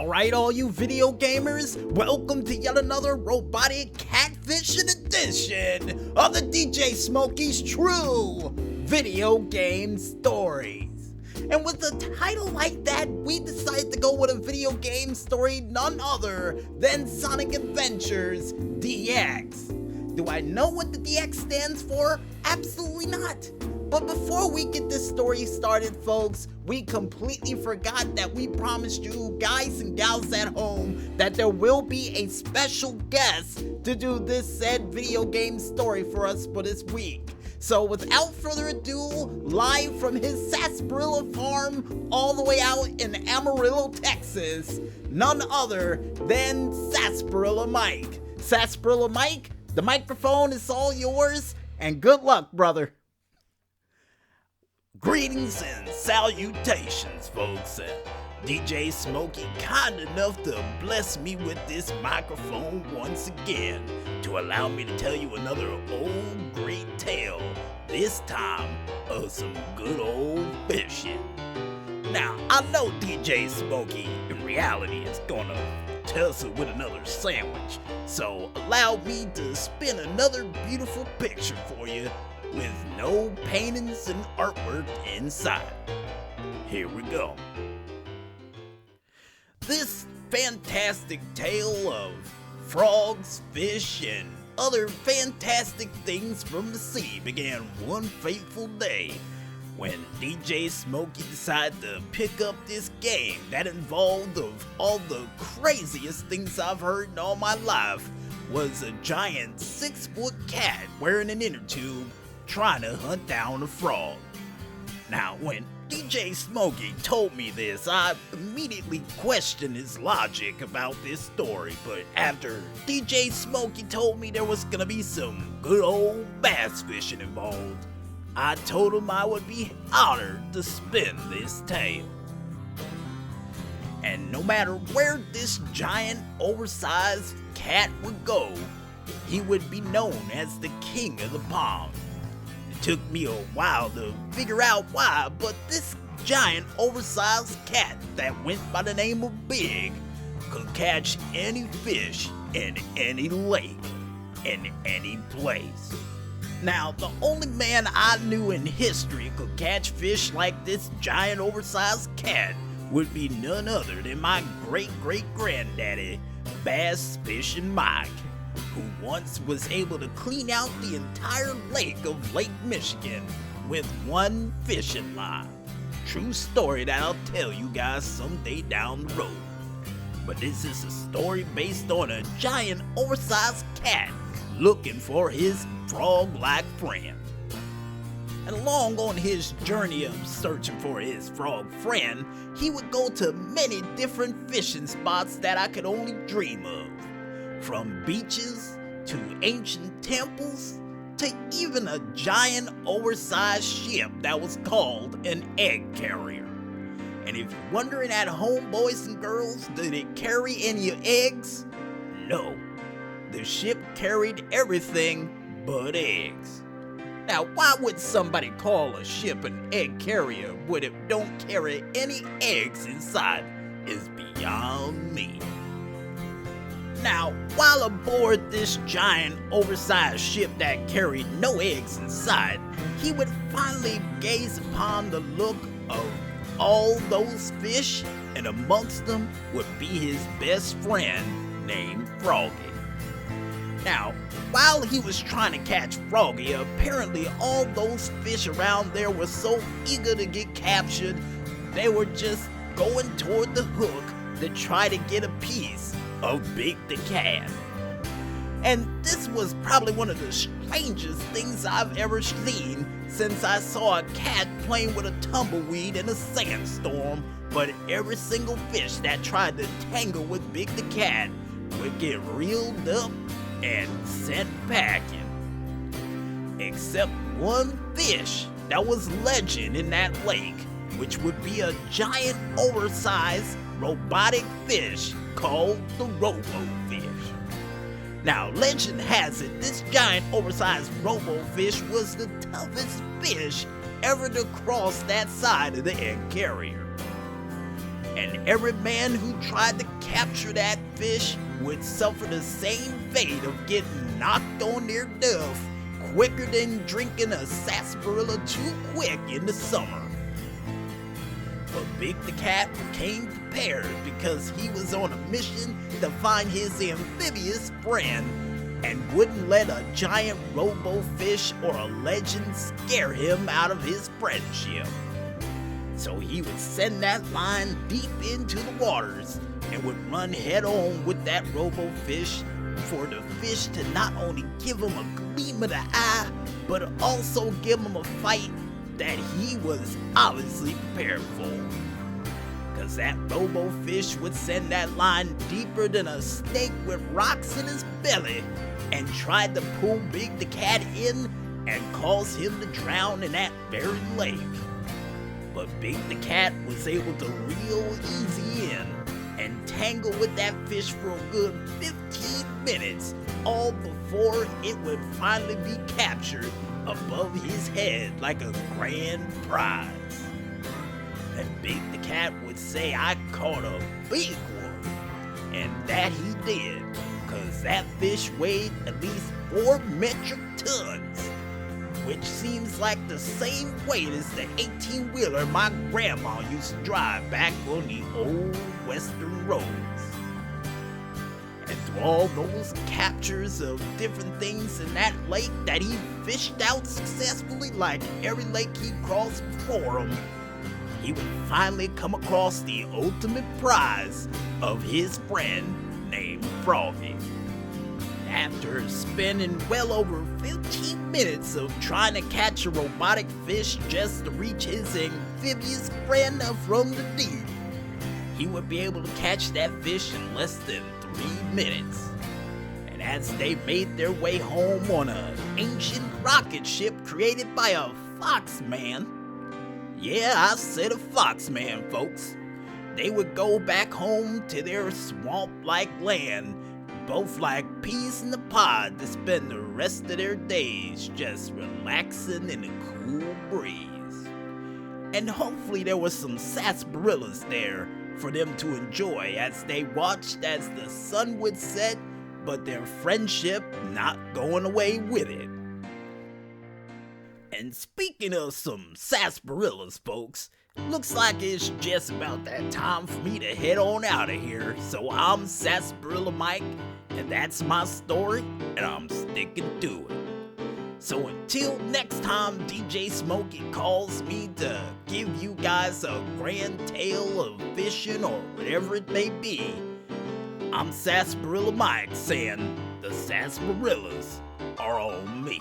Alright, all you video gamers, welcome to yet another robotic catfishing edition of the DJ Smokey's True Video Game Stories. And with a title like that, we decided to go with a video game story none other than Sonic Adventures DX. Do I know what the DX stands for? Absolutely not. But before we get this story started, folks, we completely forgot that we promised you guys and gals at home that there will be a special guest to do this said video game story for us for this week. So without further ado, live from his Sasparilla farm all the way out in Amarillo, Texas, none other than Sasparilla Mike. Sasparilla Mike, the microphone is all yours, and good luck, brother. Greetings and salutations, folks. DJ Smokey kind enough to bless me with this microphone once again to allow me to tell you another old great tale, this time of some good old fishing. Now, I know DJ Smokey in reality is gonna tussle with another sandwich, so allow me to spin another beautiful picture for you with no paintings and artwork inside. Here we go. This fantastic tale of frogs, fish, and other fantastic things from the sea began one fateful day when DJ Smokey decided to pick up this game that involved, of all the craziest things I've heard in all my life, was a giant 6-foot cat wearing an inner tube trying to hunt down a frog. Now, when DJ Smokey told me this, I immediately questioned his logic about this story, but after DJ Smokey told me there was gonna be some good old bass fishing involved, I told him I would be honored to spin this tale. And no matter where this giant, oversized cat would go, he would be known as the king of the pond. Took me a while to figure out why, but this giant oversized cat that went by the name of Big could catch any fish in any lake, in any place. Now, the only man I knew in history could catch fish like this giant oversized cat would be none other than my great-great-granddaddy, Bass Fishing Mike, who once was able to clean out the entire lake of Lake Michigan with one fishing line. True story that I'll tell you guys someday down the road. But this is a story based on a giant oversized cat looking for his frog-like friend. And along on his journey of searching for his frog friend, he would go to many different fishing spots that I could only dream of. From beaches to ancient temples to even a giant oversized ship that was called an egg carrier. And if you're wondering at home, boys and girls, did it carry any eggs? No. The ship carried everything but eggs. Now, why would somebody call a ship an egg carrier when it don't carry any eggs inside is beyond me. Now, while aboard this giant, oversized ship that carried no eggs inside, he would finally gaze upon the look of all those fish, and amongst them would be his best friend named Froggy. Now, while he was trying to catch Froggy, apparently all those fish around there were so eager to get captured, they were just going toward the hook to try to get a piece of Big the Cat. And this was probably one of the strangest things I've ever seen, since I saw a cat playing with a tumbleweed in a sandstorm, but every single fish that tried to tangle with Big the Cat would get reeled up and sent packing. Except one fish that was legend in that lake, which would be a giant, oversized, robotic fish called the robo fish. Now, legend has it this giant, oversized robo fish was the toughest fish ever to cross that side of the egg carrier. and every man who tried to capture that fish would suffer the same fate of getting knocked on their duff quicker than drinking a sarsaparilla too quick in the summer. But Big the Cat came prepared because he was on a mission to find his amphibious friend and wouldn't let a giant robo fish or a legend scare him out of his friendship. So he would send that line deep into the waters and would run head on with that robo fish for the fish to not only give him a gleam of the eye, but also give him a fight that he was obviously prepared for. Cause that robo fish would send that line deeper than a snake with rocks in his belly and tried to pull Big the Cat in and cause him to drown in that very lake. But Big the Cat was able to reel easy in and tangle with that fish for a good 15 minutes, all before it would finally be captured above his head like a grand prize. And Big the Cat would say, "I caught a big one." And that he did, cause that fish weighed at least 4 metric tons, which seems like the same weight as the 18-wheeler my grandma used to drive back on the old western roads. And through all those captures of different things in that lake that he fished out successfully like every lake he crossed before him, he would finally come across the ultimate prize of his friend named Froggy. After spending well over 15 minutes of trying to catch a robotic fish just to reach his amphibious friend from the deep, he would be able to catch that fish in less than 3 minutes. And as they made their way home on an ancient rocket ship created by a foxman, yeah, I said a foxman, folks, they would go back home to their swamp-like land, both like peas in the pod, to spend the rest of their days just relaxing in a cool breeze. And hopefully there was some sarsaparillas there for them to enjoy as they watched as the sun would set, but their friendship not going away with it. And speaking of some sarsaparillas, folks, looks like it's just about that time for me to head on out of here. So I'm Sasparilla Mike, and that's my story, and I'm sticking to it. So until next time DJ Smokey calls me to give you guys a grand tale of fishing or whatever it may be, I'm Sasparilla Mike saying the sarsaparillas are on me.